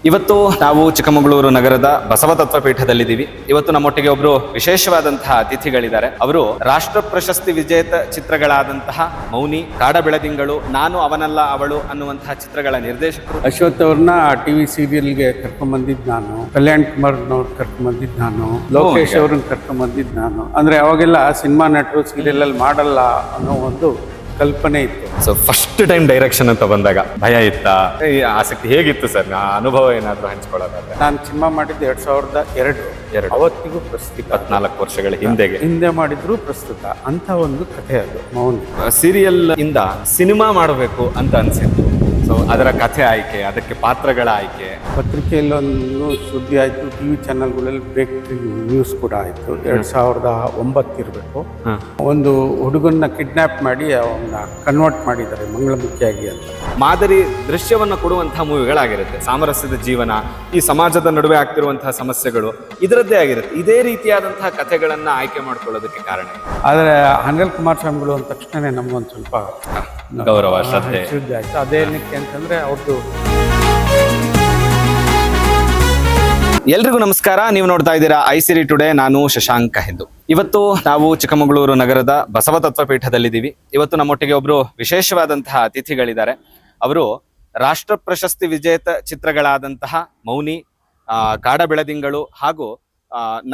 ಇವತ್ತು ನಾವು ಚಿಕ್ಕಮಗಳೂರು ನಗರದ ಬಸವ ತತ್ವ ಪೀಠದಲ್ಲಿದ್ದೀವಿ. ಇವತ್ತು ನಮ್ಮೊಟ್ಟಿಗೆ ಒಬ್ರು ವಿಶೇಷವಾದಂತಹ ಅತಿಥಿಗಳಿದ್ದಾರೆ. ಅವರು ರಾಷ್ಟ್ರ ಪ್ರಶಸ್ತಿ ವಿಜೇತ ಚಿತ್ರಗಳಾದಂತಹ ಮೌನಿ, ಕಾಡ ಬೆಳದಿಂಗಳು, ನಾನು ಅವನಲ್ಲ ಅವಳು ಅನ್ನುವಂತಹ ಚಿತ್ರಗಳ ನಿರ್ದೇಶಕರು. ಅಶ್ವಥ್ ಅವ್ರನ್ನ ಟಿವಿ ಸೀರಿಯಲ್ಗೆ ಕರ್ಕೊಂಡ್ಬಂದಿದ್ದು ನಾನು, ಕಲ್ಯಾಣ್ ಕುಮಾರ್ನವ್ರು ಕರ್ಕೊಂಡ್ಬಂದಿದ್ದು ನಾನು, ಲೋಕೇಶ್ ಅವ್ರನ್ನ ಕರ್ಕೊಂಡ್ಬಂದಿದ್ದು ನಾನು. ಅಂದ್ರೆ ಅವಾಗೆಲ್ಲ ಸಿನಿಮಾ ನಟರು ಸೀರಿಯಲ್ ಅಲ್ಲಿ ಮಾಡಲ್ಲ ಅನ್ನೋ ಒಂದು ಕಲ್ಪನೆ ಇತ್ತು. ಸೊ ಫಸ್ಟ್ ಟೈಮ್ ಡೈರೆಕ್ಷನ್ ಅಂತ ಬಂದಾಗ ಭಯ ಇತ್ತ, ಈ ಆಸಕ್ತಿ ಹೇಗಿತ್ತು ಸರ್? ಅನುಭವ ಏನಾದ್ರು ಹಂಚ್ಕೊಳ್ಳೋದಾದ್ರೆ? ನಾನು ಸಿನಿಮಾ ಮಾಡಿದ್ದು 2002. ಅವತ್ತಿಗೂ ಪ್ರಸ್ತುತ 14 ವರ್ಷಗಳ ಹಿಂದೆ ಮಾಡಿದ್ರು ಪ್ರಸ್ತುತ ಅಂತ ಒಂದು ಕಥೆ ಅದು ಮೌನಿ. ಸೀರಿಯಲ್ ಇಂದ ಸಿನಿಮಾ ಮಾಡಬೇಕು ಅಂತ ಅನ್ಸಿತ್ತು. ಸೊ ಅದರ ಕಥೆ ಆಯ್ಕೆ, ಅದಕ್ಕೆ ಪಾತ್ರಗಳ ಆಯ್ಕೆ, ಪತ್ರಿಕೆಯಲ್ಲೊಂದು ಸುದ್ದಿ ಆಯಿತು, ಟಿ ವಿ ಚಾನಲ್ಗಳಲ್ಲಿ ಬ್ರೇಕಿಂಗ್ ನ್ಯೂಸ್ ಕೂಡ ಆಯಿತು. 2009 ಇರಬೇಕು. ಒಂದು ಹುಡುಗನ್ನ ಕಿಡ್ನ್ಯಾಪ್ ಮಾಡಿ ಅವನ್ನ ಕನ್ವರ್ಟ್ ಮಾಡಿದ್ದಾರೆ ಮಂಗಳಮುಖಿಯಾಗಿ ಅಂತ. ಮಾದರಿ ದೃಶ್ಯವನ್ನು ಕೊಡುವಂತಹ ಮೂವಿಗಳಾಗಿರುತ್ತೆ. ಸಾಮರಸ್ಯದ ಜೀವನ, ಈ ಸಮಾಜದ ನಡುವೆ ಆಗ್ತಿರುವಂತಹ ಸಮಸ್ಯೆಗಳು ಇದರದ್ದೇ ಆಗಿರುತ್ತೆ. ಇದೇ ರೀತಿಯಾದಂತಹ ಕಥೆಗಳನ್ನ ಆಯ್ಕೆ ಮಾಡ್ಕೊಳ್ಳೋದಕ್ಕೆ ಕಾರಣ. ಆದರೆ ಅನಿಲ್ ಕುಮಾರಸ್ವಾಮಿಗಳು ಅಂದ ತಕ್ಷಣ ನಮಗೊಂದು ಸ್ವಲ್ಪ ಗೌರವ, ಶ್ರದ್ಧೆ ಆಯ್ತು. ಅದೇನಕ್ಕೆ ಅಂತಂದ್ರೆ ಅವ್ರದ್ದು. ಎಲ್ರಿಗೂ ನಮಸ್ಕಾರ. ನೀವು ನೋಡ್ತಾ ಇದ್ದೀರಾ ಐಸಿರಿ ಟುಡೇ. ನಾನು ಶಶಾಂಕ ಹಿಂದು. ಇವತ್ತು ನಾವು ಚಿಕ್ಕಮಗಳೂರು ನಗರದ ಬಸವ ತತ್ವ ಪೀಠದಲ್ಲಿದ್ದೀವಿ. ಇವತ್ತು ನಮ್ಮೊಟ್ಟಿಗೆ ಒಬ್ರು ವಿಶೇಷವಾದಂತಹ ಅತಿಥಿಗಳಿದ್ದಾರೆ. ಅವರು ರಾಷ್ಟ್ರ ಪ್ರಶಸ್ತಿ ವಿಜೇತ ಚಿತ್ರಗಳಾದಂತಹ ಮೌನಿ, ಕಾಡ ಬೆಳದಿಂಗಳು ಹಾಗೂ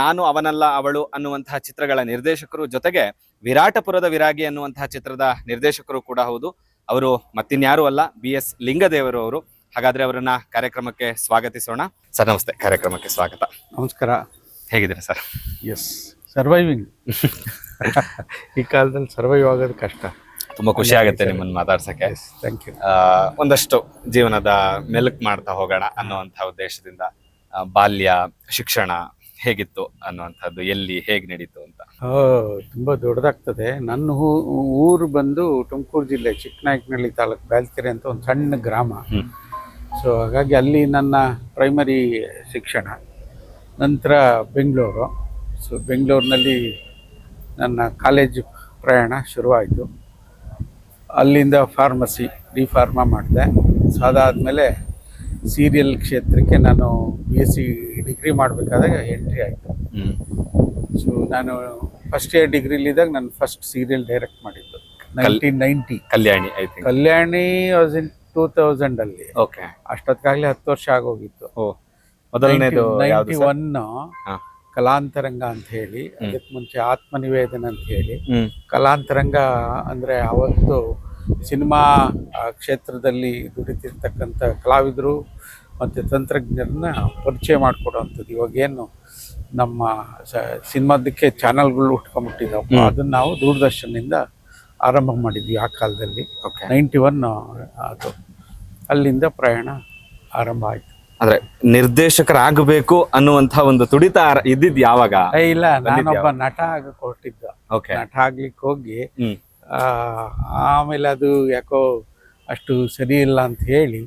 ನಾನು ಅವನಲ್ಲ ಅವಳು ಅನ್ನುವಂತಹ ಚಿತ್ರಗಳ ನಿರ್ದೇಶಕರು, ಜೊತೆಗೆ ವಿರಾಟಪುರದ ವಿರಾಗಿ ಅನ್ನುವಂತಹ ಚಿತ್ರದ ನಿರ್ದೇಶಕರು ಕೂಡ ಹೌದು. ಅವರು ಮತ್ತಿನ್ಯಾರು ಅಲ್ಲ, BS ಲಿಂಗದೇವರು ಅವರು. ಹಾಗಾದ್ರೆ ಅವರನ್ನ ಕಾರ್ಯಕ್ರಮಕ್ಕೆ ಸ್ವಾಗತಿಸೋಣ. ಸರ್ ನಮಸ್ತೆ, ಕಾರ್ಯಕ್ರಮಕ್ಕೆ ಸ್ವಾಗತ. ನಮಸ್ಕಾರ. ಹೇಗಿದ್ದೀರಾ ಸರ್? S, surviving. ಈ ಕಾಲದಲ್ಲಿ ಸರ್ವೈವ್ ಆಗೋದು ಕಷ್ಟ. ತುಂಬಾ ಖುಷಿ ಆಗುತ್ತೆ ನಿಮ್ಮನ್ನು ಮಾತಾಡ್ಸಕ್ಕೆ. Thank you. ಒಂದಷ್ಟು ಜೀವನದ ಮೆಲುಕು ಮಾಡ್ತಾ ಹೋಗೋಣ ಅನ್ನುವಂತಹ ಉದ್ದೇಶದಿಂದ ಬಾಲ್ಯ ಶಿಕ್ಷಣ ಹೇಗಿತ್ತು ಅನ್ನುವಂಥದ್ದು, ಎಲ್ಲಿ ಹೇಗೆ ನಡೀತು ಅಂತ? ತುಂಬಾ ದೊಡ್ಡದಾಗ್ತದೆ. ನನ್ನ ಊರು ಬಂದು ತುಮಕೂರು ಜಿಲ್ಲೆ ಚಿಕ್ಕನಾಯಕನಹಳ್ಳಿ ತಾಲೂಕು ಬ್ಯಾಲ್ಕೆರೆ ಅಂತ ಒಂದು ಸಣ್ಣ ಗ್ರಾಮ. ಸೊ ಹಾಗಾಗಿ ಅಲ್ಲಿ ನನ್ನ ಪ್ರೈಮರಿ ಶಿಕ್ಷಣ. ನಂತರ ಬೆಂಗಳೂರು. ಸೊ ಬೆಂಗಳೂರಿನಲ್ಲಿ ನನ್ನ ಕಾಲೇಜು ಪ್ರಯಾಣ ಶುರುವಾಯಿತು. ಅಲ್ಲಿಂದ ಫಾರ್ಮಸಿ ಡಿ-ಫಾರ್ಮಾ ಮಾಡಿದೆ. ಸೊ ಅದಾದಮೇಲೆ ಸೀರಿಯಲ್ ಕ್ಷೇತ್ರಕ್ಕೆ ನಾನು BSc ಡಿಗ್ರಿ ಮಾಡಬೇಕಾದಾಗ ಎಂಟ್ರಿ ಆಯಿತು. ಸೊ ನಾನು ಫಸ್ಟ್ ಇಯರ್ ಡಿಗ್ರಿಲಿದ್ದಾಗ ನಾನು ಫಸ್ಟ್ ಸೀರಿಯಲ್ ಡೈರೆಕ್ಟ್ ಮಾಡಿದ್ದು 1990. Kalyani, I think. Kalyani was in 2000 ಅಲ್ಲಿ. ಓಕೆ. ಅಷ್ಟೊತ್ತಿಗಾಗಲೇ 10 ವರ್ಷ ಆಗೋಗಿತ್ತು. ಮೊದಲನೇದು 91 ಕಲಾಂತರಂಗ ಅಂತ ಹೇಳಿ, ಅದಕ್ಕೆ ಮುಂಚೆ ಆತ್ಮನಿವೇದನ ಅಂತ ಹೇಳಿ. ಕಲಾಂತರಂಗ ಅಂದ್ರೆ ಅವತ್ತು ಸಿನಿಮಾ ಕ್ಷೇತ್ರದಲ್ಲಿ ದುಡಿತಿರ್ತಕ್ಕಂಥ ಕಲಾವಿದರು ಮತ್ತು ತಂತ್ರಜ್ಞರನ್ನ ಪರಿಚಯ ಮಾಡಿಕೊಡುವಂಥದ್ದು. ಇವಾಗೇನು ನಮ್ಮ ಸಿನಿಮಾದಕ್ಕೆ ಚಾನಲ್ಗಳು ಉಟ್ಕೊಂಡ್ಬಿಟ್ಟಿದ್ದಾವೆ, ಅದನ್ನು ನಾವು ದೂರದರ್ಶನದಿಂದ ಆರಂಭ ಮಾಡಿದ್ವಿ ಆ ಕಾಲದಲ್ಲಿ. 91 ಅದು. ಅಲ್ಲಿಂದ ಪ್ರಯಾಣ ಆರಂಭ ಆಯಿತು. ಅಂದ್ರೆ ನಿರ್ದೇಶಕರಾಗಬೇಕು ಅನ್ನುವಂಥ ಒಂದು ತುಡಿತ ಇದ್ದಿದ್ದು ಯಾವಾಗ? ಇಲ್ಲ, ನಾನೊಬ್ಬ ನಟ ಆಗಕ್ಕೆ ಹೊರಟಿದ್ದ. ನಟ ಆಗ್ಲಿಕ್ಕೆ ಹೋಗಿ ಆಮೇಲೆ ಅದು ಯಾಕೋ ಅಷ್ಟು ಸರಿ ಇಲ್ಲ ಅಂತ ಹೇಳಿ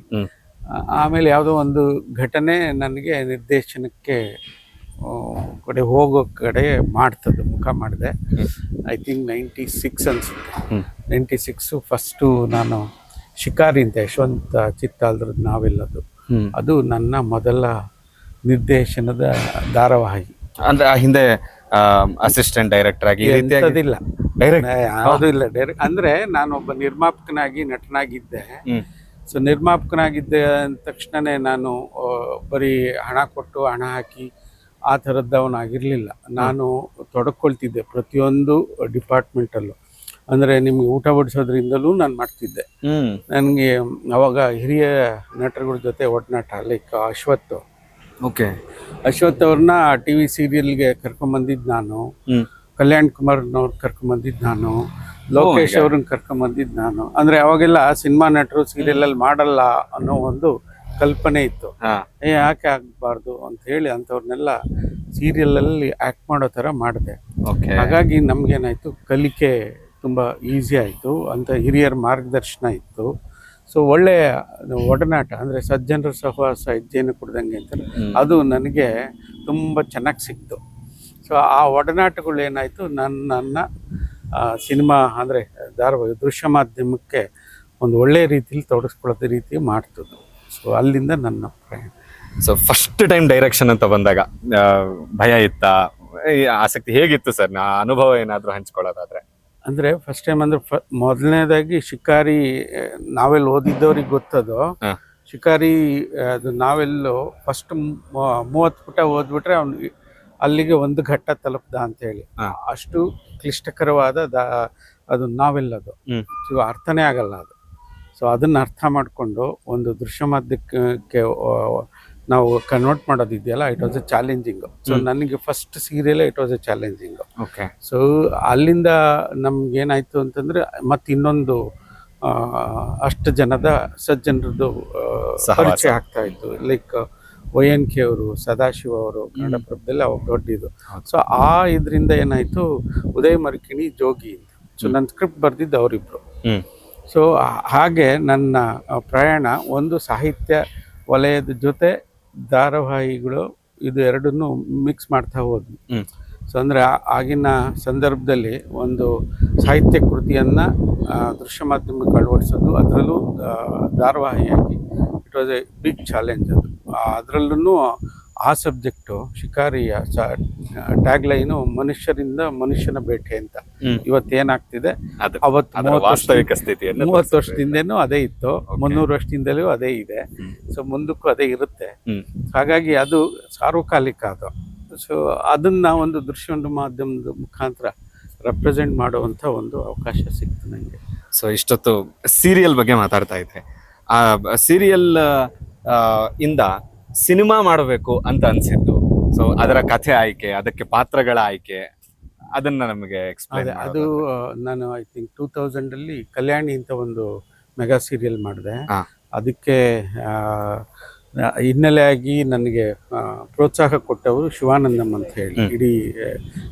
ಆಮೇಲೆ ಯಾವುದೋ ಒಂದು ಘಟನೆ ನನಗೆ ನಿರ್ದೇಶನಕ್ಕೆ ಕಡೆ ಹೋಗೋ ಕಡೆ ಮಾಡ್ತದೆ, ಮುಖ ಮಾಡಿದೆ. ಐ ಥಿಂಕ್ 96 ಅನ್ಸುತ್ತೆ. 96 ಫಸ್ಟು ನಾನು ಶಿಕಾರಿ ಅಂತ ಯಶವಂತ ಚಿತ್ತಾಲ್ದ್ರದ್ದು ನಾವೆಲ್ಲದು, ಅದು ನನ್ನ ಮೊದಲ ನಿರ್ದೇಶನದ ಧಾರಾವಾಹಿ. ಅಂದ್ರೆ ಆ ಹಿಂದೆ ಅಸಿಸ್ಟೆಂಟ್ ಡೈರೆಕ್ಟರ್ ಆಗಿ ಎಂಥದಿಲ್ಲ, ಯಾವುದೂ ಇಲ್ಲ. ಡೈರೆಕ್ಟ್ ಅಂದ್ರೆ ನಾನೊಬ್ಬ ನಿರ್ಮಾಪಕನಾಗಿ ನಟನಾಗಿದ್ದೆ. ಸೊ ನಿರ್ಮಾಪಕನಾಗಿದ್ದೆ ಅಂದ ತಕ್ಷಣನೇ ನಾನು ಬರೀ ಹಣ ಕೊಟ್ಟು ಹಣ ಹಾಕಿ ಆ ಥರದ್ದವನಾಗಿರಲಿಲ್ಲ. ನಾನು ತೊಡಕೊಳ್ತಿದ್ದೆ ಪ್ರತಿಯೊಂದು ಡಿಪಾರ್ಟ್ಮೆಂಟಲ್ಲೂ. ಅಂದರೆ ನಿಮ್ಗೆ ಊಟ ಬಡಿಸೋದ್ರಿಂದಲೂ ನಾನು ಮಾಡ್ತಿದ್ದೆ. ನನಗೆ ಅವಾಗ ಹಿರಿಯ ನಟರುಗಳ ಜೊತೆ ಒಡನಾಟ. ಲೈಕ್ ಅಶ್ವಥ್. ಓಕೆ. ಅಶ್ವಥ್ ಅವ್ರನ್ನ ಟಿವಿ ಸೀರಿಯಲ್ಗೆ ಕರ್ಕೊಂಡ್ಬಂದಿದ್ದು ನಾನು, ಕಲ್ಯಾಣ್ ಕುಮಾರ್ನವ್ರು ಕರ್ಕೊಂಡ್ಬಂದಿದ್ದು ನಾನು, ಲೋಕೇಶ್ ಅವ್ರನ್ನ ಕರ್ಕೊಂಡ್ಬಂದಿದ್ದು ನಾನು. ಅಂದರೆ ಅವಾಗೆಲ್ಲ ಸಿನಿಮಾ ನಟರು ಸೀರಿಯಲ್ ಅಲ್ಲಿ ಮಾಡಲ್ಲ ಅನ್ನೋ ಒಂದು ಕಲ್ಪನೆ ಇತ್ತು. ಯಾಕೆ ಆಗಬಾರ್ದು ಅಂತ ಹೇಳಿ ಅಂಥವ್ರನ್ನೆಲ್ಲ ಸೀರಿಯಲಲ್ಲಿ ಆ್ಯಕ್ಟ್ ಮಾಡೋ ಥರ ಮಾಡಿದೆ. ಹಾಗಾಗಿ ನಮಗೇನಾಯಿತು, ಕಲಿಕೆ ತುಂಬ ಈಸಿ ಆಯಿತು ಅಂತ ಹಿರಿಯರ ಮಾರ್ಗದರ್ಶನ ಇತ್ತು. ಸೊ ಒಳ್ಳೆಯ ಒಡನಾಟ, ಅಂದರೆ ಸಜ್ಜನರ ಸಹವಾಸ ಹೆಜ್ಜೆಯನ್ನು ಕುಡ್ದಂಗೆ ಅಂತಾರೆ, ಅದು ನನಗೆ ತುಂಬ ಚೆನ್ನಾಗಿ ಸಿಕ್ತು. ಸೊ ಆ ಒಡನಾಟಗಳು ಏನಾಯಿತು, ನನ್ನ ಸಿನಿಮಾ ಅಂದರೆ ಧಾರಾವಾಹಿ ದೃಶ್ಯ ಮಾಧ್ಯಮಕ್ಕೆ ಒಂದು ಒಳ್ಳೆಯ ರೀತಿಯಲ್ಲಿ ತೊಡಗಿಸ್ಕೊಳ್ಳೋದ ರೀತಿ ಮಾಡ್ತದ್ದು. ಸೊ ಅಲ್ಲಿಂದ ನನ್ನ ಪ್ರಯಾಣ. ಸೊ ಫಸ್ಟ್ ಟೈಮ್ ಡೈರೆಕ್ಷನ್ ಅಂತ ಬಂದಾಗ ಆ, ಭಯ ಇತ್ತಾ, ಈ ಆಸಕ್ತಿ ಹೇಗಿತ್ತು ಸರ್? ಅನುಭವ ಏನಾದ್ರು ಹಂಚ್ಕೊಳ್ಳೋದಾದ್ರೆ. ಅಂದ್ರೆ ಫಸ್ಟ್ ಟೈಮ್ ಅಂದ್ರೆ ಮೊದಲನೇದಾಗಿ ಶಿಕಾರಿ ನಾವೆಲ್ ಓದಿದ್ದವ್ರಿಗೆ ಗೊತ್ತದು. ಹ. ಶಿಕಾರಿ ಅದು ನಾವೆಲ್ಲು ಫಸ್ಟ್ 30 ಪುಟ ಓದ್ಬಿಟ್ರೆ ಅವ್ನು ಅಲ್ಲಿಗೆ ಒಂದು ಘಟ್ಟ ತಲುಪ್ದ ಅಂತ ಹೇಳಿ. ಹ. ಅಷ್ಟು ಕ್ಲಿಷ್ಟಕರವಾದ ಅದು ನಾವೆಲ್ ಅದು. ಹ್ಮ್. ಸೊ ಅರ್ಥನೇ ಆಗಲ್ಲ ಅದು. ಸೊ ಅದನ್ನ ಅರ್ಥ ಮಾಡಿಕೊಂಡು ಒಂದು ದೃಶ್ಯ ಮಾಧ್ಯಮಕ್ಕೆ ನಾವು ಕನ್ವರ್ಟ್ ಮಾಡೋದಿದೆಯಲ್ಲ, it was a challenging. So ನನಗೆ first serial it was a challenging. Okay. So ಅಲ್ಲಿಂದ ನಮ್ಗೆ ಏನಾಯ್ತು ಅಂತಂದ್ರೆ ಮತ್ತೆ ಇನ್ನೊಂದು ಅಷ್ಟು ಜನದ ಸಜ್ಜನರದ್ದು ಸಹವಾಸ. ಪರಿಚಯ ಆಗ್ತಾ ಇತ್ತು. ಲೈಕ್ ONK ಅವರು, ಸದಾಶಿವ ಅವರು ಕನ್ನಡಪ್ರಭದಲ್ಲಿ ಅವ್ರು ದೊಡ್ಡದು. ಸೊ ಆ ಇದರಿಂದ ಏನಾಯ್ತು, ಉದಯ್ ಮರಿಕಿಣಿ, ಜೋಗಿ ಅಂತ. ಸೊ ನನ್ನ ಸ್ಕ್ರಿಪ್ಟ್ ಬರ್ದಿದ್ದು ಅವರಿಬ್ರು. ಹ್ಮ್. ಸೊ ಹಾಗೆ ನನ್ನ ಪ್ರಯಾಣ ಒಂದು ಸಾಹಿತ್ಯ ವಲಯದ ಜೊತೆ ಧಾರಾವಾಹಿಗಳು ಇದು ಎರಡನ್ನೂ ಮಿಕ್ಸ್ ಮಾಡ್ತಾ ಹೋದ್ವಿ. ಹ್ಮ್. ಸೊ ಅಂದರೆ ಆಗಿನ ಸಂದರ್ಭದಲ್ಲಿ ಒಂದು ಸಾಹಿತ್ಯ ಕೃತಿಯನ್ನು ದೃಶ್ಯ ಮಾಧ್ಯಮಕ್ಕೆ ಅಳವಡಿಸೋದು, ಅದರಲ್ಲೂ ಧಾರಾವಾಹಿಯಾಗಿ it was a big challenge. ಅದು ಅದರಲ್ಲೂ ಆ ಸಬ್ಜೆಕ್ಟು ಶಿಕಾರಿಯ ಟ್ಯಾಗ್ಲೈನು ಮನುಷ್ಯರಿಂದ ಮನುಷ್ಯನ ಬೇಟೆ ಅಂತ. ಹ್ಮ್. ಇವತ್ತೇನಾಗ್ತಿದೆ, ಅದು ಅವತ್ತು ಅದರ 30 ವಾಸ್ತವಿಕ ಸ್ಥಿತಿಯನ್ನು 30 ವರ್ಷದಿಂದನೂ ಅದೇ ಇತ್ತು, 300 ವರ್ಷದಿಂದಲೂ ಅದೇ ಇದೆ. ಹ್ಮ್. ಸೊ ಮುಂದಕ್ಕೂ ಅದೇ ಇರುತ್ತೆ. ಹ್ಮ್. ಹಾಗಾಗಿ ಅದು ಸಾರ್ವಕಾಲಿಕ ಅದು. ಸೊ ಅದನ್ನ ಒಂದು ದೃಶ್ಯ ಮಾಧ್ಯಮದ ಮುಖಾಂತರ ರೆಪ್ರೆಸೆಂಟ್ ಮಾಡುವಂಥ ಒಂದು ಅವಕಾಶ ಸಿಕ್ತು ನನಗೆ. ಸೊ ಇಷ್ಟೊತ್ತು ಸೀರಿಯಲ್ ಬಗ್ಗೆ ಮಾತಾಡ್ತಾ ಇದ್ದೆ. ಆ ಸೀರಿಯಲ್ ಇಂದ ಸಿನಿಮಾ ಮಾಡಬೇಕು ಅಂತ ಅನ್ಸಿದ್ದು. ಸೊ ಅದರ ಕಥೆ ಆಯ್ಕೆ, ಅದಕ್ಕೆ ಪಾತ್ರಗಳ ಆಯ್ಕೆ, ಅದನ್ನ ನಮಗೆ ಎಕ್ಸ್ಪ್ಲೈನ್ ಅದು ನಾನು ಐ ಥಿಂಕ್ 2000 ಕಲ್ಯಾಣಿ ಅಂತ ಒಂದು ಮೆಗಾ ಸೀರಿಯಲ್ ಮಾಡಿದೆ. ಹಾ. ಅದಕ್ಕೆ ಹಿನ್ನೆಲೆಯಾಗಿ ನನಗೆ ಪ್ರೋತ್ಸಾಹ ಕೊಟ್ಟವರು ಶಿವಾನಂದಂ ಅಂತ ಹೇಳಿ, ಇಡೀ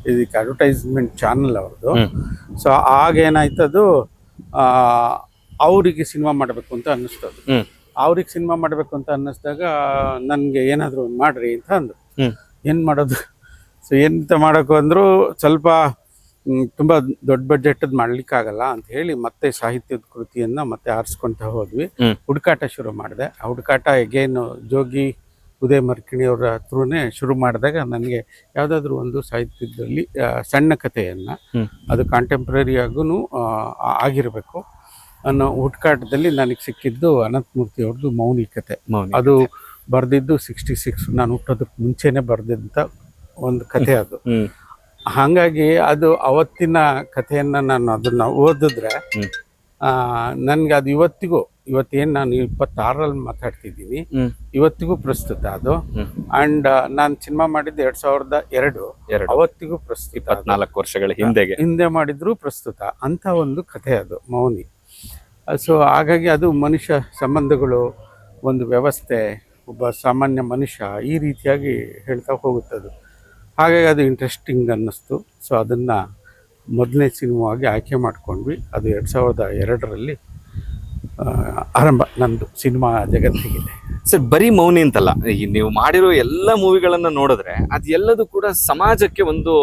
ಇದಕ್ಕೆ ಅಡ್ವರ್ಟೈಸ್ಮೆಂಟ್ ಚಾನಲ್ ಅವ್ರದ್ದು. ಸೊ ಆಗೇನಾಯ್ತು, ಅದು ಅವರಿಗೆ ಸಿನಿಮಾ ಮಾಡಬೇಕು ಅಂತ ಅನ್ನಿಸ್ತದು. ಅವ್ರಿಗೆ ಸಿನಿಮಾ ಮಾಡಬೇಕು ಅಂತ ಅನ್ನಿಸ್ದಾಗ ನನಗೆ ಏನಾದರೂ ಒಂದು ಮಾಡ್ರಿ ಅಂತ ಅಂದರು. ಏನು ಮಾಡೋದು? ಸೊ ಎಂತ ಮಾಡೋಕು ಅಂದರು. ಸ್ವಲ್ಪ ತುಂಬ ದೊಡ್ಡ ಬಡ್ಜೆಟದ್ದು ಮಾಡ್ಲಿಕ್ಕಾಗಲ್ಲ ಅಂತ ಹೇಳಿ ಮತ್ತೆ ಸಾಹಿತ್ಯದ ಕೃತಿಯನ್ನು ಮತ್ತೆ ಆರಿಸ್ಕೊಳ್ತಾ ಹೋದ್ವಿ. ಹುಡುಕಾಟ ಶುರು ಮಾಡಿದೆ. ಆ ಹುಡುಕಾಟ ಎಗೇನು ಜೋಗಿ, ಉದಯ್ ಮರ್ಕಿಣಿ ಅವರ ಥ್ರೂನೇ ಶುರು ಮಾಡಿದಾಗ ನನಗೆ ಯಾವುದಾದ್ರೂ ಒಂದು ಸಾಹಿತ್ಯದಲ್ಲಿ ಸಣ್ಣ ಕಥೆಯನ್ನು, ಅದು ಕಾಂಟೆಂಪ್ರರಿಯಾಗೂ ಆಗಿರಬೇಕು ಅನ್ನೋ ಹುಡುಕಾಟದಲ್ಲಿ ನನಗೆ ಸಿಕ್ಕಿದ್ದು ಅನಂತಮೂರ್ತಿ ಅವ್ರದ್ದು ಮೌನಿ ಕತೆ. ಅದು ಬರೆದಿದ್ದು 66, ನಾನು ಹುಟ್ಟೋದಕ್ಕೆ ಮುಂಚೆನೆ ಬರೆದಿದ್ದ ಒಂದು ಕಥೆ ಅದು. ಹಾಗಾಗಿ ಅದು ಅವತ್ತಿನ ಕಥೆಯನ್ನು ನಾನು ಅದನ್ನು ಓದಿದ್ರೆ ನನಗೆ ಅದು ಇವತ್ತೇನು ನಾನು 26ರಲ್ಲಿ ಮಾತಾಡ್ತಿದ್ದೀನಿ, ಇವತ್ತಿಗೂ ಪ್ರಸ್ತುತ ಅದು. ಆ್ಯಂಡ್ ನಾನು ಸಿನಿಮಾ ಮಾಡಿದ್ದು 2002, ಅವತ್ತಿಗೂ ಪ್ರಸ್ತುತ. 24 ವರ್ಷಗಳ ಹಿಂದೆ ಮಾಡಿದ್ರು ಪ್ರಸ್ತುತ ಅಂತ ಒಂದು ಕಥೆ ಅದು ಮೌನಿ. ಸೊ ಹಾಗಾಗಿ ಅದು ಮನುಷ್ಯ ಸಂಬಂಧಗಳು, ಒಂದು ವ್ಯವಸ್ಥೆ, ಒಬ್ಬ ಸಾಮಾನ್ಯ ಮನುಷ್ಯ, ಈ ರೀತಿಯಾಗಿ ಹೇಳ್ತಾ ಹೋಗುತ್ತದು. ಹಾಗಾಗಿ ಅದು ಇಂಟ್ರೆಸ್ಟಿಂಗ್ ಅನ್ನಿಸ್ತು. ಸೊ ಅದನ್ನು ಮೊದಲನೇ ಸಿನಿಮಾವಾಗಿ ಆಯ್ಕೆ ಮಾಡ್ಕೊಂಡ್ವಿ. ಅದು 2002ರಲ್ಲಿ ಆರಂಭ ನಂದು ಸಿನಿಮಾ ಜಗತ್ತಿಗೆ. ಸರ್, ಬರೀ ಮೌನಿ ಅಂತಲ್ಲ, ಈ ನೀವು ಮಾಡಿರೋ ಎಲ್ಲ ಮೂವಿಗಳನ್ನ ನೋಡಿದ್ರೆ ಅದು ಎಲ್ಲದೂ ಕೂಡ ಸಮಾಜಕ್ಕೆ ಒಂದು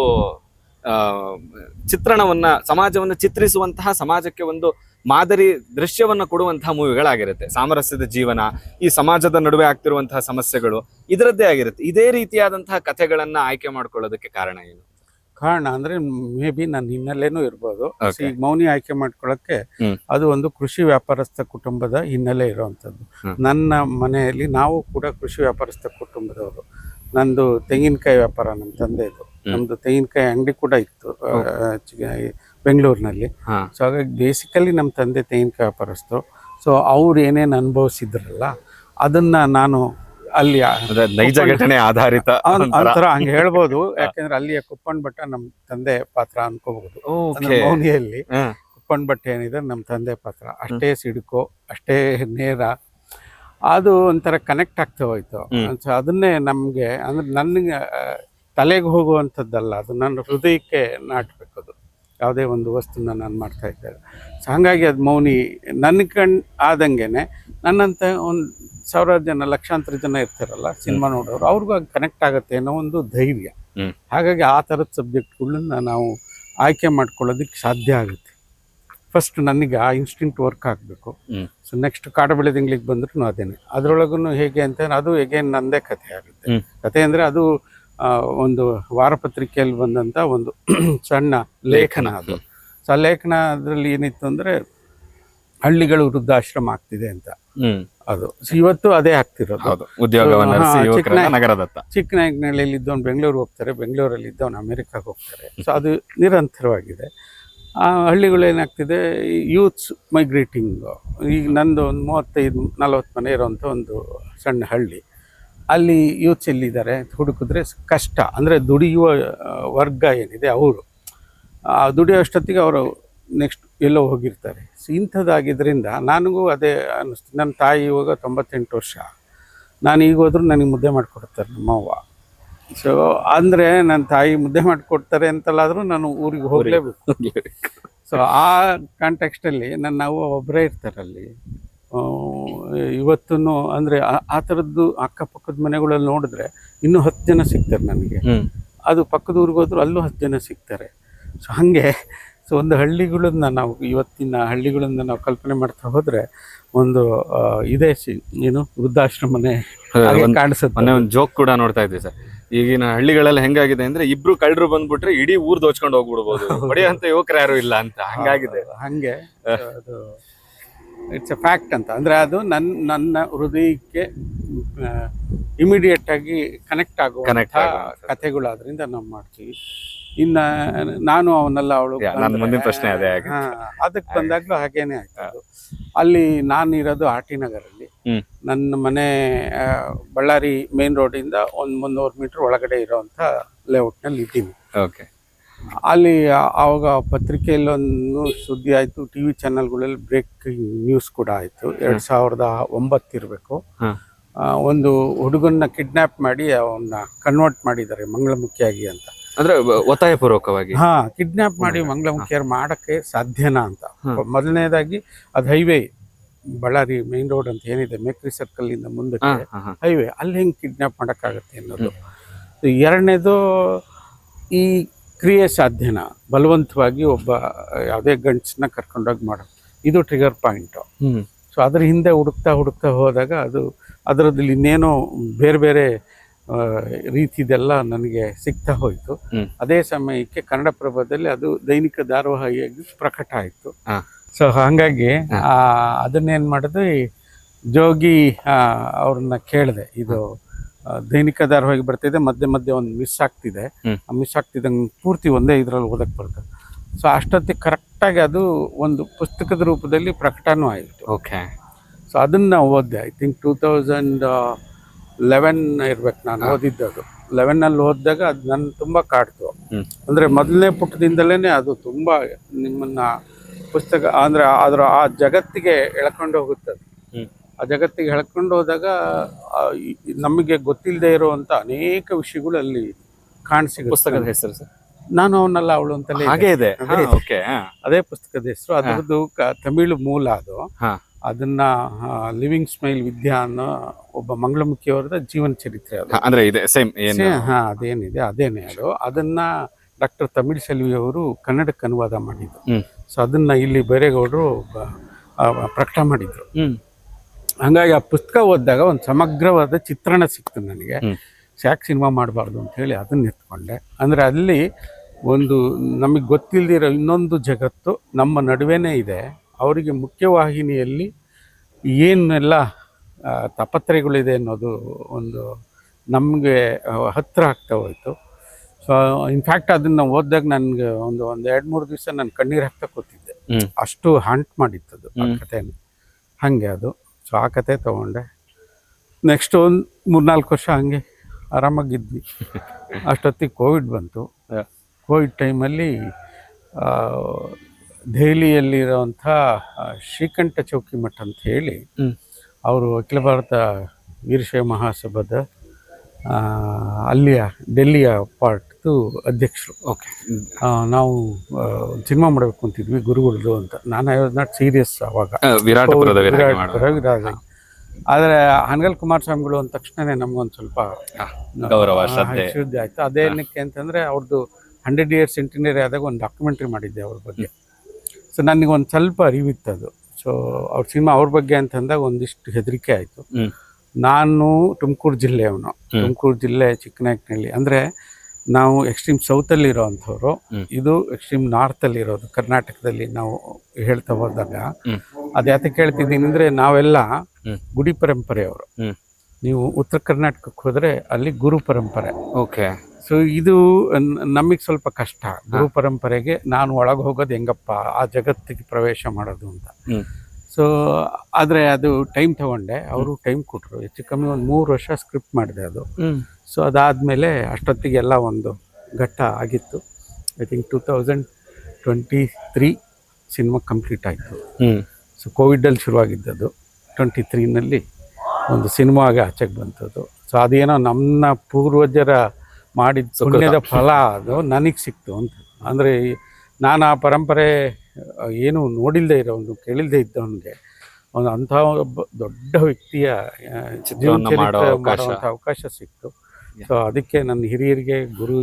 ಚಿತ್ರಣವನ್ನ, ಸಮಾಜವನ್ನು ಚಿತ್ರಿಸುವಂತಹ, ಸಮಾಜಕ್ಕೆ ಒಂದು ಮಾದರಿ ದೃಶ್ಯವನ್ನ ಕೊಡುವಂತಹ ಮೂವಿಗಳಾಗಿರುತ್ತೆ. ಸಾಮರಸ್ಯದ ಜೀವನ, ಈ ಸಮಾಜದ ನಡುವೆ ಆಗ್ತಿರುವಂತಹ ಸಮಸ್ಯೆಗಳು ಇದರದ್ದೇ ಆಗಿರುತ್ತೆ. ಇದೇ ರೀತಿಯಾದಂತಹ ಕಥೆಗಳನ್ನ ಆಯ್ಕೆ ಮಾಡ್ಕೊಳ್ಳೋದಕ್ಕೆ ಕಾರಣ ಏನು? ಕಾರಣ ಅಂದ್ರೆ ಮೇ ಬಿ ನನ್ನ ಹಿನ್ನೆಲೆನೂ ಇರ್ಬೋದು. ಈಗ ಮೌನಿ ಆಯ್ಕೆ ಮಾಡ್ಕೊಳ್ಳೋಕ್ಕೆ ಅದು ಒಂದು ಕೃಷಿ ವ್ಯಾಪಾರಸ್ಥ ಕುಟುಂಬದ ಹಿನ್ನೆಲೆ ಇರುವಂಥದ್ದು. ನನ್ನ ಮನೆಯಲ್ಲಿ ನಾವು ಕೂಡ ಕೃಷಿ ವ್ಯಾಪಾರಸ್ಥ ಕುಟುಂಬದವರು. ನಂದು ತೆಂಗಿನಕಾಯಿ ವ್ಯಾಪಾರ, ನಮ್ಮ ತಂದೆದು. ನಮ್ದು ತೆಂಗಿನಕಾಯಿ ಅಂಗಡಿ ಕೂಡ ಇತ್ತು ಬೆಂಗಳೂರಿನಲ್ಲಿ. ಸೊ ಹಾಗಾಗಿ ಬೇಸಿಕಲಿ ನಮ್ಮ ತಂದೆ ತೆಂಗಿನಕಾಯಿ ವ್ಯಾಪಾರಸ್ಥರು. ಸೊ ಅವ್ರು ಏನೇನು ಅನುಭವಿಸಿದ್ರಲ್ಲ ಅದನ್ನ ನಾನು ಅಲ್ಲಿ ನೈಜ ಘಟನೆ ಆಧಾರಿತ ಅಂತರ ಹಂಗೆ ಹೇಳ್ಬೋದು. ಯಾಕೆಂದ್ರೆ ಅಲ್ಲಿಯ ಕುಪ್ಪಣ್ಣ ಭಟ್ಟ ನಮ್ಮ ತಂದೆ ಪಾತ್ರ ಅನ್ಕೋಬಹುದು. ಮೌನಿಯಲ್ಲಿ ಕುಪ್ಪಣ್ಣ ಭಟ್ಟ ಏನಿದೆ ನಮ್ಮ ತಂದೆ ಪಾತ್ರ. ಅಷ್ಟೇ ಸಿಡುಕು, ಅಷ್ಟೇ ನೇರ, ಅದು ಒಂಥರ ಕನೆಕ್ಟ್ ಆಗ್ತಾ ಹೋಯ್ತು. ಸೊ ಅದನ್ನೇ ನಮಗೆ ಅಂದ್ರೆ ನನಗೆ ತಲೆಗೆ ಹೋಗುವಂಥದ್ದಲ್ಲ, ಅದು ನನ್ನ ಹೃದಯಕ್ಕೆ ನಾಟಬೇಕು. ಅದು ಯಾವುದೇ ಒಂದು ವಸ್ತುನ ನಾನು ಮಾಡ್ತಾ ಇದ್ದಾಗ. ಸೊ ಹಾಗಾಗಿ ಅದು ಮೌನಿ ನನ್ನ ಆದಂಗೆನೆ ನನ್ನಂತ ಒಂದು 1000 ಜನ, ಲಕ್ಷಾಂತರ ಜನ ಇರ್ತಾರಲ್ಲ ಸಿನಿಮಾ ನೋಡೋರು, ಅವ್ರಿಗೂ ಅದು ಕನೆಕ್ಟ್ ಆಗುತ್ತೆ ಅನ್ನೋ ಒಂದು ಧೈರ್ಯ. ಹಾಗಾಗಿ ಆ ಥರದ ಸಬ್ಜೆಕ್ಟ್ಗಳನ್ನ ನಾವು ಆಯ್ಕೆ ಮಾಡ್ಕೊಳ್ಳೋದಕ್ಕೆ ಸಾಧ್ಯ ಆಗುತ್ತೆ. ಫಸ್ಟ್ ನನಗೆ ಆ ಇನ್ಸ್ಟಿಂಕ್ಟ್ ವರ್ಕ್ ಆಗಬೇಕು. ಹ್ಮ್. ಸೊ ನೆಕ್ಸ್ಟ್ ಕಾಡಬೆಳೆ ತಿಂಗಳಿಗೆ ಬಂದ್ರೂ ಅದೇನೆ. ಅದರೊಳಗೂ ಹೇಗೆ ಅಂತ ಅದು ಎಗೇನ್ ನಂದೇ ಕಥೆ ಆಗುತ್ತೆ. ಹ್ಮ್. ಕಥೆ ಅಂದರೆ ಅದು ಒಂದು ವಾರಪತ್ರಿಕೆಯಲ್ಲಿ ಬಂದಂಥ ಒಂದು ಸಣ್ಣ ಲೇಖನ ಅದು. ಸೊ ಆ ಲೇಖನ ಅದರಲ್ಲಿ ಏನಿತ್ತು ಅಂದರೆ ಹಳ್ಳಿಗಳು ವೃದ್ಧಾಶ್ರಮ ಆಗ್ತಿದೆ ಅಂತ. ಅದು ಇವತ್ತು ಅದೇ ಆಗ್ತಿರೋದು. ಹೌದು, ಉದ್ಯೋಗವನ್ನು ಅರಸಿ ಯುವಕರನ್ನ ನಗರದತ್ತ. ಚಿಕ್ಕನಾಯಕನಹಳ್ಳಿಯಲ್ಲಿ ಇದ್ದವನು ಬೆಂಗಳೂರು ಹೋಗ್ತಾರೆ, ಬೆಂಗಳೂರಲ್ಲಿ ಇದ್ದವನು ಅಮೆರಿಕಾಗೆ ಹೋಗ್ತಾರೆ. ಸೊ ಅದು ನಿರಂತರವಾಗಿದೆ. ಆ ಹಳ್ಳಿಗಳು ಏನಾಗ್ತಿದೆ, ಯೂತ್ಸ್ ಮೈಗ್ರೇಟಿಂಗ್. ಈಗ ನಂದು ಒಂದು 35-40 ಮನೆ ಇರೋವಂಥ ಒಂದು ಸಣ್ಣ ಹಳ್ಳಿ. ಅಲ್ಲಿ ಯೂತ್ಸ್ ಎಲ್ಲಿದ್ದಾರೆ ಹುಡುಕಿದ್ರೆ ಕಷ್ಟ. ಅಂದರೆ ದುಡಿಯುವ ವರ್ಗ ಏನಿದೆ ಅವರು ದುಡಿಯೋಷ್ಟೊತ್ತಿಗೆ ಅವರು ನೆಕ್ಸ್ಟ್ ಎಲ್ಲೋ ಹೋಗಿರ್ತಾರೆ. ಸೊ ಇಂಥದ್ದಾಗಿದ್ದರಿಂದ ನನಗೂ ಅದೇ ಅನ್ನಿಸ್ತು. ನನ್ನ ತಾಯಿ ಇವಾಗ 98 ವರ್ಷ. ನಾನು ಈಗ ಹೋದ್ರೂ ನನಗೆ ಮುದ್ದೆ ಮಾಡಿಕೊಡ್ತಾರೆ ನಮ್ಮವ್ವ. ಸೊ ಅಂದರೆ ನನ್ನ ತಾಯಿ ಮುದ್ದೆ ಮಾಡಿಕೊಡ್ತಾರೆ ಅಂತಲ್ಲಾದರೂ ನಾನು ಊರಿಗೆ ಹೋಗಲೇಬೇಕು. ಸೊ ಆ ಕಾಂಟೆಕ್ಸ್ಟಲ್ಲಿ ನನ್ನ ಅವ್ವ ಒಬ್ಬರೇ ಇರ್ತಾರಲ್ಲಿ. ಇವತ್ತೂ ಅಂದರೆ ಆ ಥರದ್ದು ಅಕ್ಕಪಕ್ಕದ ಮನೆಗಳಲ್ಲಿ ನೋಡಿದ್ರೆ ಇನ್ನೂ 10 ಜನ ಸಿಗ್ತಾರೆ ನನಗೆ. ಅದು ಪಕ್ಕದ ಊರಿಗೆ ಹೋದ್ರು ಅಲ್ಲೂ 10 ಜನ ಸಿಗ್ತಾರೆ. ಸೊ ಹಾಗೆ ಸೊ ಒಂದು ಹಳ್ಳಿಗಳನ್ನ ನಾವು ಇವತ್ತಿನ ಹಳ್ಳಿಗಳನ್ನ ನಾವು ಕಲ್ಪನೆ ಮಾಡ್ತಾ ಹೋದರೆ ಒಂದು ಇದೇ ಏನು ವೃದ್ಧಾಶ್ರಮನೇ ಕಾಣಿಸುತ್ತೆ. ಮೊನ್ನೆ ಒಂದು ಜೋಕ್ ಕೂಡ ನೋಡ್ತಾ ಇದ್ವಿ ಸರ್. ಈಗಿನ ಹಳ್ಳಿಗಳೆಲ್ಲ ಹೆಂಗಾಗಿದೆ ಅಂದ್ರೆ ಇಬ್ರು ಕಳ್ಳರು ಬಂದ್ಬಿಟ್ರೆ ಇಡೀ ಊರ್ ದೋಚ್ಕೊಂಡು ಹೋಗ್ಬಿಡ್ಬೋದು, ಹೊಡೆಯುವಂತ ಯುವಕರು ಯಾರು ಇಲ್ಲ ಅಂತ ಹಂಗಾಗಿದೆ. ಹಂಗೆ ಅದು ಇಟ್ಸ್ ಎ ಫ್ಯಾಕ್ಟ್ ಅಂತ. ಅಂದರೆ ಅದು ನನ್ನ ಹೃದಯಕ್ಕೆ ಇಮಿಡಿಯೇಟ್ ಆಗಿ ಕನೆಕ್ಟ್ ಆಗುವಂಥ ಕಥೆಗಳಾದ್ರಿಂದ ನಾವು ಮಾಡ್ತೀವಿ. ಇನ್ನು ನಾನು ಅವನೆಲ್ಲ ಅವಳು ಮುಂದಿನ ಪ್ರಶ್ನೆ ಅದೇ. ಅದಕ್ಕೆ ಬಂದಾಗಲೂ ಹಾಗೇನೆ ಆಯ್ತು. ಅಲ್ಲಿ ನಾನು ಇರೋದು ಆರ್.ಟಿ. ನಗರಲ್ಲಿ. ನನ್ನ ಮನೆ ಬಳ್ಳಾರಿ ಮೇನ್ ರೋಡಿಂದ ಒಂದು 300 ಮೀಟರ್ ಒಳಗಡೆ ಇರೋವಂಥ ಲೇಔಟ್ನಲ್ಲಿ ಇದ್ದೀನಿ. ಓಕೆ. ಅಲ್ಲಿ ಆವಾಗ ಪತ್ರಿಕೆಯಲ್ಲೊಂದು ಸುದ್ದಿ ಆಯಿತು, ಟಿ ವಿ ಚಾನಲ್ಗಳಲ್ಲಿ ಬ್ರೇಕಿಂಗ್ ನ್ಯೂಸ್ ಕೂಡ ಆಯಿತು. 2009 ಇರಬೇಕು. ಒಂದು ಹುಡುಗನ್ನ ಕಿಡ್ನ್ಯಾಪ್ ಮಾಡಿ ಅವನ್ನ ಕನ್ವರ್ಟ್ ಮಾಡಿದ್ದಾರೆ ಮಂಗಳಮುಖಿಯಾಗಿ ಅಂತ. ಅಂದ್ರೆ ಒತ್ತಾಯಪೂರ್ವಕವಾಗಿ ಕಿಡ್ನ್ಯಾಪ್ ಮಾಡಿ ಮಂಗಳಮುಖಿಯಾಗಿ ಮಾಡಕ್ಕೆ ಸಾಧ್ಯನಾ ಅಂತ. ಮೊದಲನೇದಾಗಿ ಅದು ಹೈವೇ ಬಳ್ಳಾರಿ ಮೇನ್ ರೋಡ್ ಅಂತ ಏನಿದೆ, ಮೇಕ್ರಿ ಸರ್ಕಲ್ ಇಂದ ಮುಂದಕ್ಕೆ ಹೈವೇ, ಅಲ್ಲಿ ಹೆಂಗೆ ಕಿಡ್ನ್ಯಾಪ್ ಮಾಡೋಕ್ಕಾಗತ್ತೆ ಅನ್ನೋದು. ಎರಡನೇದು, ಈ ಕ್ರಿಯೆ ಸಾಧ್ಯನಾ ಬಲವಂತವಾಗಿ ಒಬ್ಬ ಯಾವುದೇ ಗಂಡಸನ್ನ ಕರ್ಕೊಂಡೋಗಿ ಮಾಡೋದು, ಇದು ಟ್ರಿಗರ್ ಪಾಯಿಂಟು. ಸೊ ಅದ್ರ ಹಿಂದೆ ಹುಡುಕ್ತಾ ಹೋದಾಗ ಅದರದಲ್ಲಿ ಇನ್ನೇನೋ ಬೇರೆ ಬೇರೆ ರೀತಿದೆಲ್ಲ ನನಗೆ ಸಿಗ್ತಾ ಹೋಯಿತು. ಅದೇ ಸಮಯಕ್ಕೆ ಕನ್ನಡಪ್ರಭದಲ್ಲಿ ಅದು ದೈನಿಕ ಧಾರಾವಾಹಿಯಾಗಿ ಪ್ರಕಟ ಆಯಿತು. ಸೊ ಹಾಗಾಗಿ ಅದನ್ನೇನು ಮಾಡಿದೆ, ಜೋಗಿ ಅವ್ರನ್ನ ಕೇಳಿದೆ, ಇದು ದೈನಿಕ ಧಾರಾವಾಹಿ ಬರ್ತಿದೆ, ಮಧ್ಯೆ ಮಧ್ಯೆ ಒಂದು ಮಿಸ್ ಆಗ್ತಿದೆ, ಮಿಸ್ ಆಗ್ತಿದ್ದಂಗೆ ಪೂರ್ತಿ ಒಂದೇ ಇದರಲ್ಲಿ ಓದಕ್ಕೆ ಬರ್ತದೆ. ಸೊ ಅಷ್ಟೊತ್ತಿಗೆ ಕರೆಕ್ಟಾಗಿ ಅದು ಒಂದು ಪುಸ್ತಕದ ರೂಪದಲ್ಲಿ ಪ್ರಕಟನೂ ಆಯಿತು. ಓಕೆ. ಸೊ ಅದನ್ನು ಓದಿದೆ. ಐ ಥಿಂಕ್ 2011 ಇರ್ಬೇಕು ನಾನು ಓದಿದ್ದದು. 11ನಲ್ಲಿ ಓದಿದಾಗ ಅದು ನನ್ನ ತುಂಬ ಕಾಡ್ತು. ಅಂದರೆ ಮೊದಲನೇ ಪುಟದಿಂದಲೇ ಅದು ತುಂಬ ನಿಮ್ಮನ್ನ ಪುಸ್ತಕ ಅಂದರೆ ಆ ಜಗತ್ತಿಗೆ ಎಳ್ಕೊಂಡು ಹೋಗುತ್ತದೆ. ಆ ಜಗತ್ತಿಗೆ ಎಳ್ಕೊಂಡು ಹೋದಾಗ ನಮಗೆ ಗೊತ್ತಿಲ್ಲದೆ ಇರುವಂಥ ಅನೇಕ ವಿಷಯಗಳು ಅಲ್ಲಿ ಕಾಣಿಸಿಗುತ್ತೆ. ಪುಸ್ತಕದ ಹೆಸರು ಸರ್? ನಾನು ಅವನಲ್ಲ ಅವಳು ಅಂತಲೇ ಹಾಗೆ ಇದೆ. ಅದೇ ಪುಸ್ತಕದ ಹೆಸರು. ಅದರದ್ದು ತಮಿಳು ಮೂಲ ಅದು. ಅದನ್ನ ಲಿವಿಂಗ್ ಸ್ಮೈಲ್ ವಿದ್ಯಾ ಅನ್ನೋ ಒಬ್ಬ ಮಂಗಳಮುಖಿಯವರದ ಜೀವನ ಚರಿತ್ರೆ ಅದು. ಅಂದ್ರೆ ಇದೆ ಸೇಮ್ ಅದೇನಿದೆ ಅದೇನೆ ಅದು. ಅದನ್ನ ಡಾಕ್ಟರ್ ತಮಿಳ್ಸೆಲ್ವಿ ಅವರು ಕನ್ನಡಕ್ಕೆ ಅನುವಾದ ಮಾಡಿದ್ರು. ಸೊ ಅದನ್ನ ಇಲ್ಲಿ ಬೈರೇಗೌಡರು ಪ್ರಕಟ ಮಾಡಿದ್ರು. ಹಂಗಾಗಿ ಆ ಪುಸ್ತಕ ಓದಿದಾಗ ಒಂದು ಸಮಗ್ರವಾದ ಚಿತ್ರಣ ಸಿಕ್ತು ನನಗೆ. ಯಾಕೆ ಸಿನಿಮಾ ಮಾಡಬಾರ್ದು ಅಂತ ಹೇಳಿ ಅದನ್ನ ಎತ್ಕೊಂಡೆ. ಅಂದರೆ ಅಲ್ಲಿ ಒಂದು ನಮಗೆ ಗೊತ್ತಿಲ್ಲದಿರೋ ಇನ್ನೊಂದು ಜಗತ್ತು ನಮ್ಮ ನಡುವೆನೇ ಇದೆ. ಅವರಿಗೆ ಮುಖ್ಯವಾಹಿನಿಯಲ್ಲಿ ಏನೆಲ್ಲ ತಾಪತ್ರಯಗಳಿದೆ ಅನ್ನೋದು ಒಂದು ನಮಗೆ ಹತ್ತಿರ ಆಗ್ತಾ ಹೋಯಿತು. ಸೊ ಇನ್ಫ್ಯಾಕ್ಟ್ ಅದನ್ನು ಓದಿದಾಗ ನನಗೆ ಒಂದು 2-3 ದಿವಸ ನಾನು ಕಣ್ಣೀರು ಹಾಕ್ತಾ ಕೂತಿದ್ದೆ, ಅಷ್ಟು ಹಾಂಟ್ ಮಾಡಿತ್ತದು ಆ ಕಥೆನ. ಹಾಗೆ ಅದು. ಸೊ ಆ ಕತೆ ತೊಗೊಂಡೆ. ನೆಕ್ಸ್ಟ್ ಒಂದು 3-4 ವರ್ಷ ಹಂಗೆ ಆರಾಮಾಗಿದ್ವಿ. ಅಷ್ಟೊತ್ತಿಗೆ ಕೋವಿಡ್ ಬಂತು. ಕೋವಿಡ್ ಟೈಮಲ್ಲಿ ದೆಹಲಿಯಲ್ಲಿರೋವಂಥ ಶ್ರೀಕಂಠ ಚೌಕಿ ಮಠ ಅಂತ ಹೇಳಿ ಅವರು ಅಖಿಲ ಭಾರತ ವೀರಶೈವ ಮಹಾಸಭಾದ ಅಲ್ಲಿಯ ಡೆಲ್ಲಿಯ ಪಾರ್ಟ್ದು ಅಧ್ಯಕ್ಷರು. ಓಕೆ. ನಾವು ಸಿನಿಮಾ ಮಾಡಬೇಕು ಅಂತಿದ್ವಿ ಗುರುಗಳದು ಅಂತ. ನಾನು ಐ ವಾಸ್ ನಾಟ್ ಸೀರಿಯಸ್ ಅವಾಗ. ವಿರಾಟಪುರ. ಆದರೆ ಹಾನಗಲ್ ಕುಮಾರಸ್ವಾಮಿಗಳು ಅಂದ ತಕ್ಷಣನೇ ನಮಗೊಂದು ಸ್ವಲ್ಪ ಗೌರವ ಶ್ರದ್ಧೆ ಆಯಿತು. ಅದೇನಕ್ಕೆ ಅಂತಂದರೆ ಅವ್ರದ್ದು 100 years ಸೆಂಟಿನರಿ ಆದಾಗ ಒಂದು ಡಾಕ್ಯುಮೆಂಟ್ರಿ ಮಾಡಿದ್ದೆ ಅವ್ರ ಬಗ್ಗೆ. ಸೊ ನನಗೊಂದು ಸ್ವಲ್ಪ ಅರಿವಿತ್ತು ಅದು. ಸೊ ಅವ್ರ ಸಿನಿಮಾ ಅವ್ರ ಬಗ್ಗೆ ಅಂತಂದಾಗ ಒಂದಿಷ್ಟು ಹೆದರಿಕೆ ಆಯಿತು. ನಾನು ತುಮಕೂರು ಜಿಲ್ಲೆಯವನು, ತುಮಕೂರು ಜಿಲ್ಲೆ ಚಿಕ್ಕನಾಯಕನಹಳ್ಳಿ. ಅಂದರೆ ನಾವು ಎಕ್ಸ್ಟ್ರೀಮ್ ಸೌತಲ್ಲಿ ಇರೋವಂಥವ್ರು, ಇದು ಎಕ್ಸ್ಟ್ರೀಮ್ ನಾರ್ತಲ್ಲಿ ಇರೋದು ಕರ್ನಾಟಕದಲ್ಲಿ. ನಾವು ಹೇಳ್ತಾ ಹೋದಾಗ ಅದು ಯಾತಕ್ಕೆ ಹೇಳ್ತಿದ್ದೀನಿ ಅಂದರೆ, ನಾವೆಲ್ಲ ಗುಡಿ ಪರಂಪರೆಯವರು. ನೀವು ಉತ್ತರ ಕರ್ನಾಟಕಕ್ಕೆ ಹೋದರೆ ಅಲ್ಲಿ ಗುರು ಪರಂಪರೆ. ಓಕೆ. ಸೊ ಇದು ನಮಗೆ ಸ್ವಲ್ಪ ಕಷ್ಟ, ಗುರು ಪರಂಪರೆಗೆ ನಾನು ಒಳಗೆ ಹೋಗೋದು ಹೆಂಗಪ್ಪ, ಆ ಜಗತ್ತಿಗೆ ಪ್ರವೇಶ ಮಾಡೋದು ಅಂತ. ಸೊ ಆದರೆ ಅದು ಟೈಮ್ ತಗೊಂಡೆ, ಅವರು ಟೈಮ್ ಕೊಟ್ಟರು. ಹೆಚ್ಚು ಕಮ್ಮಿ ಒಂದು 3 ವರ್ಷ ಸ್ಕ್ರಿಪ್ಟ್ ಮಾಡಿದೆ ಅದು. ಸೊ ಅದಾದಮೇಲೆ ಅಷ್ಟೊತ್ತಿಗೆಲ್ಲ ಒಂದು ಘಟ್ಟ ಆಗಿತ್ತು. ಐ ಥಿಂಕ್ 2023 ಸಿನಿಮಾ ಕಂಪ್ಲೀಟ್ ಆಯಿತು. ಸೊ ಕೋವಿಡಲ್ಲಿ ಶುರುವಾಗಿದ್ದದು, 23ನಲ್ಲಿ ಒಂದು ಸಿನಿಮಾಗೆ ಆಚೆಗೆ ಬಂತದ್ದು. ಸೊ ಅದೇನೋ ನಮ್ಮ ಪೂರ್ವಜರ ಮಾಡಿದ ಪುಣ್ಯದ ಫಲ ಅದು ನನಗೆ ಸಿಕ್ತು ಅಂತ. ಅಂದರೆ ನಾನು ಆ ಪರಂಪರೆ ಏನು ನೋಡಿಲ್ಲದೆ ಇರೋನು, ಕೇಳಿಲ್ಲದೆ ಇದ್ದವನಿಗೆ ಒಂದು ಅಂಥ ಒಬ್ಬ ದೊಡ್ಡ ವ್ಯಕ್ತಿಯ ಮಾಡುವಂಥ ಅವಕಾಶ ಸಿಕ್ತು. ಸೊ ಅದಕ್ಕೆ ನನ್ನ ಹಿರಿಯರಿಗೆ, ಗುರು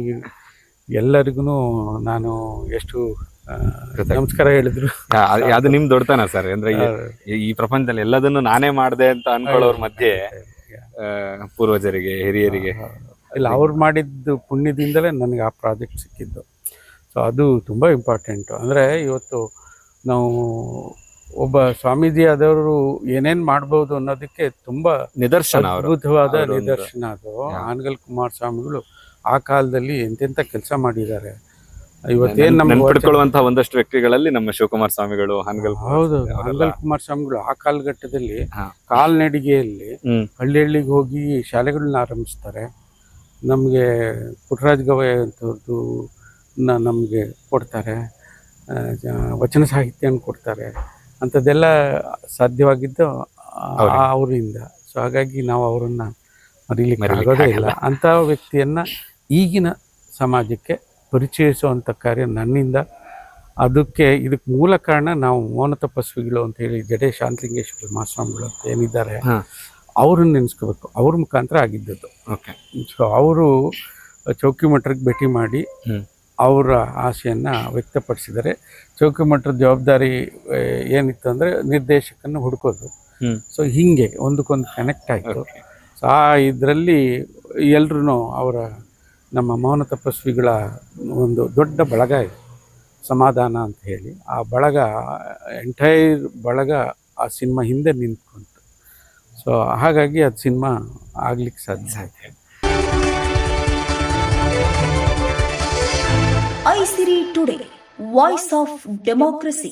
ಎಲ್ಲರಿಗೂ ನಾನು ಎಷ್ಟು ನಮಸ್ಕಾರ ಹೇಳಿದ್ರು. ಅದು ನಿಮ್ ದೊಡ್ಡತನ ಸರ್. ಅಂದ್ರೆ ಈ ಪ್ರಪಂಚದಲ್ಲಿ ಎಲ್ಲದನ್ನು ನಾನೇ ಮಾಡಿದೆ ಅಂತ ಅನ್ಕೊಳ್ಳೋರ್ ಮಧ್ಯೆ ಪೂರ್ವಜರಿಗೆ, ಹಿರಿಯರಿಗೆ ಇಲ್ಲ, ಅವ್ರು ಮಾಡಿದ್ದು ಪುಣ್ಯದಿಂದಲೇ ನನಗೆ ಆ ಪ್ರಾಜೆಕ್ಟ್ ಸಿಕ್ಕಿದ್ದು. ಸೊ ಅದು ತುಂಬ ಇಂಪಾರ್ಟೆಂಟು. ಅಂದರೆ ಇವತ್ತು ನಾವು ಒಬ್ಬ ಸ್ವಾಮೀಜಿ ಆದವರು ಏನೇನು ಮಾಡ್ಬೋದು ಅನ್ನೋದಕ್ಕೆ ತುಂಬ ನಿದರ್ಶನ, ಅದ್ಭುತವಾದ ನಿದರ್ಶನ ಅದು. ಹಾನಗಲ್ ಕುಮಾರ ಸ್ವಾಮಿಗಳು ಆ ಕಾಲದಲ್ಲಿ ಎಂತೆಂಥ ಕೆಲಸ ಮಾಡಿದ್ದಾರೆ. ಇವತ್ತೇನು ನೆನಪಿಟ್ಕೊಳ್ಳುವಂತಹ ಒಂದಷ್ಟು ವ್ಯಕ್ತಿಗಳಲ್ಲಿ ನಮ್ಮ ಶಿವಕುಮಾರ ಸ್ವಾಮಿಗಳು, ಹಾನಗಲ್. ಹೌದು, ಹಾನಗಲ್ ಕುಮಾರ ಸ್ವಾಮಿಗಳು ಆ ಕಾಲಘಟ್ಟದಲ್ಲಿ ಕಾಲ್ನಡಿಗೆಯಲ್ಲಿ ಹಳ್ಳಿ ಹಳ್ಳಿಗೆ ಹೋಗಿ ಶಾಲೆಗಳನ್ನ ಆರಂಭಿಸ್ತಾರೆ. ನಮಗೆ ಪುಟ್ಟರಾಜ ಗವಾಯಿ ಅಂಥವ್ರದ್ದು ನಮಗೆ ಕೊಡ್ತಾರೆ, ವಚನ ಸಾಹಿತ್ಯನ ಕೊಡ್ತಾರೆ. ಅಂಥದ್ದೆಲ್ಲ ಸಾಧ್ಯವಾಗಿದ್ದು ಅವರಿಂದ. ಸೊ ಹಾಗಾಗಿ ನಾವು ಅವರನ್ನು ಮರೀಲಿಕ್ಕೆ ಆಗೋದೇ ಇಲ್ಲ. ಅಂಥ ವ್ಯಕ್ತಿಯನ್ನು ಈಗಿನ ಸಮಾಜಕ್ಕೆ ಪರಿಚಯಿಸುವಂಥ ಕಾರ್ಯ ನನ್ನಿಂದ. ಇದಕ್ಕೆ ಮೂಲ ಕಾರಣ ನಾವು ಮೌನ ತಪಸ್ವಿಗಳು ಅಂತ ಹೇಳಿ ಜಡೆ ಶಾಂತಲಿಂಗೇಶ್ವರ ಮಹಾಸ್ವಾಮಿಗಳು ಅಂತ ಏನಿದ್ದಾರೆ, ಅವ್ರನ್ನ ನೆನೆಸ್ಕೋಬೇಕು. ಅವ್ರ ಮುಖಾಂತರ ಆಗಿದ್ದದ್ದು. ಓಕೆ. ಸೊ ಅವರು ಚೌಕಿ ಮಠಕ್ಕೆ ಭೇಟಿ ಮಾಡಿ ಅವರ ಆಸೆಯನ್ನು ವ್ಯಕ್ತಪಡಿಸಿದ್ದಾರೆ. ಚೌಕಿ ಮಠದ ಜವಾಬ್ದಾರಿ ಏನಿತ್ತು ಅಂದರೆ ನಿರ್ದೇಶಕನ ಹುಡುಕೋದು. ಸೊ ಹೀಗೆ ಒಂದಕ್ಕೊಂದು ಕನೆಕ್ಟ್ ಆಯಿತು. ಸೊ ಆ ಇದರಲ್ಲಿ ಎಲ್ರೂ ಅವರ ನಮ್ಮ ಮೌನ ತಪಸ್ವಿಗಳ ಒಂದು ದೊಡ್ಡ ಬಳಗ ಇದೆ, ಸಮಾಧಾನ ಅಂತ ಹೇಳಿ. ಆ ಬಳಗ, ಎಂಟೈರ್ ಬಳಗ ಆ ಸಿನಿಮಾ ಹಿಂದೆ ನಿಂತ್ಕೊಂತು. ಸೊ ಹಾಗಾಗಿ ಅದು ಸಿನಿಮಾ ಆಗ್ಲಿಕ್ಕೆ ಸಾಧ್ಯ ಆಯಿತು. ಐಸಿರಿ ಟುಡೇ, ವಾಯ್ಸ್ ಆಫ್ ಡೆಮೋಕ್ರಸಿ.